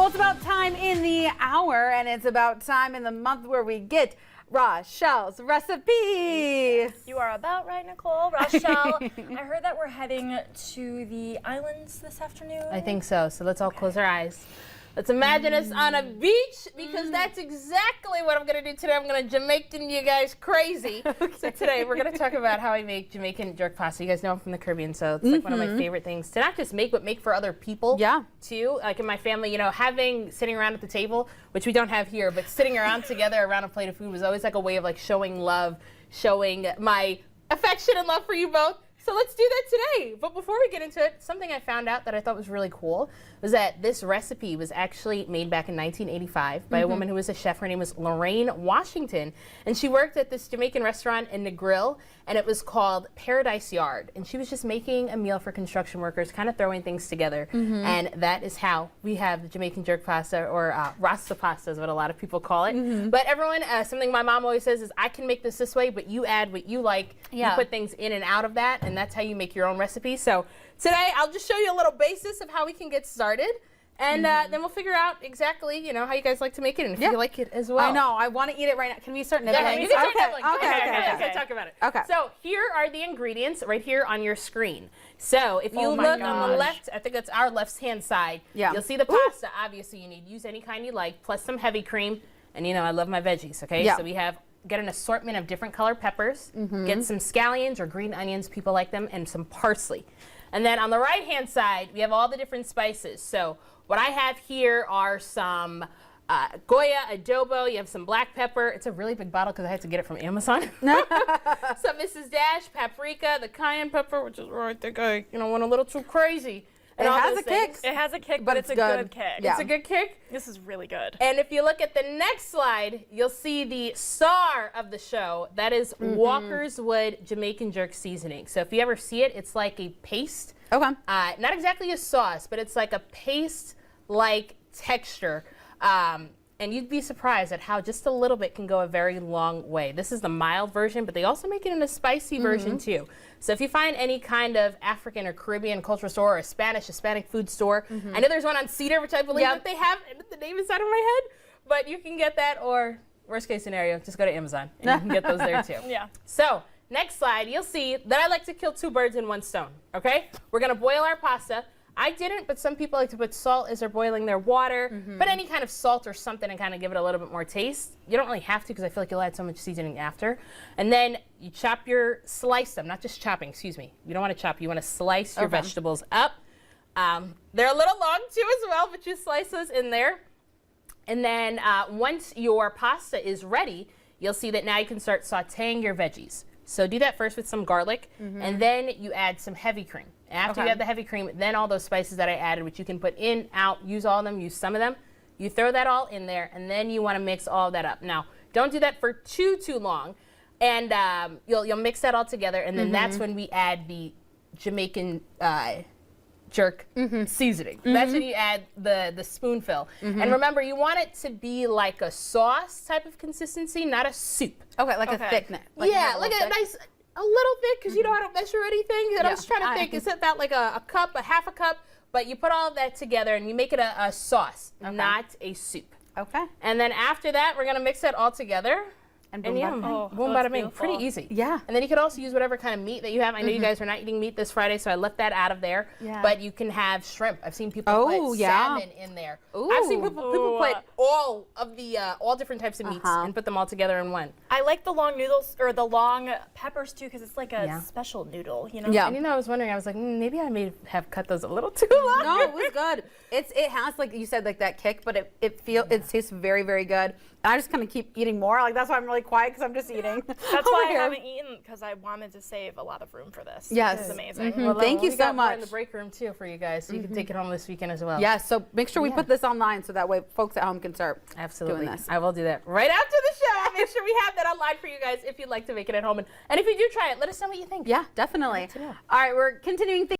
Well, it's about time in the hour, and it's about time in the month where we get Rachelle's recipe. You are about right, Nicole. Rachelle, I heard that we're heading to the islands this afternoon. I think so. So let's all close our eyes. Let's imagine us on a beach, because that's exactly what I'm going to do today. I'm going to Jamaican you guys crazy. Okay. So today we're going to talk about how I make Jamaican jerk pasta. You guys know I'm from the Caribbean, so it's like one of my favorite things to not just make, but make for other people too. Like in my family, you know, sitting around at the table, which we don't have here, but sitting around together around a plate of food was always like a way of like showing love, showing my affection and love for you both. So let's do that today. But before we get into it, something I found out that I thought was really cool was that this recipe was actually made back in 1985 by a woman who was a chef. Her name was Lorraine Washington. And she worked at this Jamaican restaurant in Negril, and it was called Paradise Yard. And she was just making a meal for construction workers, kind of throwing things together. And that is how we have the Jamaican jerk pasta, or Rasta pasta is what a lot of people call it. But everyone, something my mom always says is, I can make this way, but you add what you like. You put things in and out of that, and that's how you make your own recipe. So today I'll just show you a little basis of how we can get started, and then we'll figure out exactly, you know, how you guys like to make it and if you like it as well. I know. I want to eat it right now. Can we start nibbling? Yeah, you can start nibbling. Okay. Let's talk about it. Okay. So here are the ingredients right here on your screen. So if you look on the left, I think that's our left-hand side, you'll see the pasta. Obviously, you need to use any kind you like, plus some heavy cream. And you know, I love my veggies, okay? So we have get an assortment of different color peppers, get some scallions or green onions, people like them, and some parsley. And then on the right hand side, we have all the different spices. So what I have here are some Goya, adobo, you have some black pepper. It's a really big bottle because I had to get it from Amazon. Some Mrs. Dash, paprika, the cayenne pepper, which is where I think I went a little too crazy. It has a kick. It has a kick, but it's a good kick. Yeah. It's a good kick. This is really good. And if you look at the next slide, you'll see the star of the show. That is Walker's Wood Jamaican Jerk Seasoning. So if you ever see it, it's like a paste. Okay. Not exactly a sauce, but it's like a paste-like texture. And you'd be surprised at how just a little bit can go a very long way. This is the mild version, but they also make it in a spicy version too. So if you find any kind of African or Caribbean cultural store, or a Hispanic food store, I know there's one on Cedar, which I believe that they have, and the name is out of my head, but you can get that, or worst case scenario, just go to Amazon and you can get those there too. So next slide, you'll see that I like to kill two birds in one stone, okay? We're gonna boil our pasta. I didn't, but some people like to put salt as they're boiling their water. But any kind of salt or something and kind of give it a little bit more taste. You don't really have to, because I feel like you'll add so much seasoning after. And then you slice them, not just chopping, excuse me. You don't want to chop, you want to slice your vegetables up. They're a little long too as well, but you slice those in there. And then once your pasta is ready, you'll see that now you can start sauteing your veggies. So do that first with some garlic, and then you add some heavy cream. After you add the heavy cream, then all those spices that I added, which you can put in, out, use all of them, use some of them. You throw that all in there, and then you want to mix all that up. Now, don't do that for too long, and you'll mix that all together, and then that's when we add the Jamaican jerk seasoning. That's when you add the spoonful. And remember, you want it to be like a sauce type of consistency, not a soup. Okay, like a thickness. Like a little thick, because you know I don't measure anything. And I was trying to think, it's about like a cup, a half a cup, but you put all of that together and you make it a sauce, not a soup. Okay. And then after that, we're gonna mix that all together. And boom, bada bing. Pretty easy. Yeah. And then you could also use whatever kind of meat that you have. I know you guys are not eating meat this Friday, so I left that out of there. But you can have shrimp. I've seen people put salmon in there. I've seen people put all of the all different types of meats and put them all together in one. I like the long noodles, or the long peppers too, because it's like a special noodle, you know? Yeah. And I was wondering, I was like, maybe I may have cut those a little too long. No, it was good. It has, like you said, like that kick, but it tastes very, very good. And I just kind of keep eating more. Like, that's why I'm really quiet, because I'm just eating. That's why I haven't eaten, because I wanted to save a lot of room for this. Yes. This is amazing. Well, thank you so much. In the break room too for you guys, so you can take it home this weekend as well. Yes, so make sure we put this online, so that way folks at home can start doing this. I will do that right after the show. I'll make sure we have that online for you guys if you'd like to make it at home. And if you do try it, let us know what you think. Yeah, definitely. All right, we're continuing things.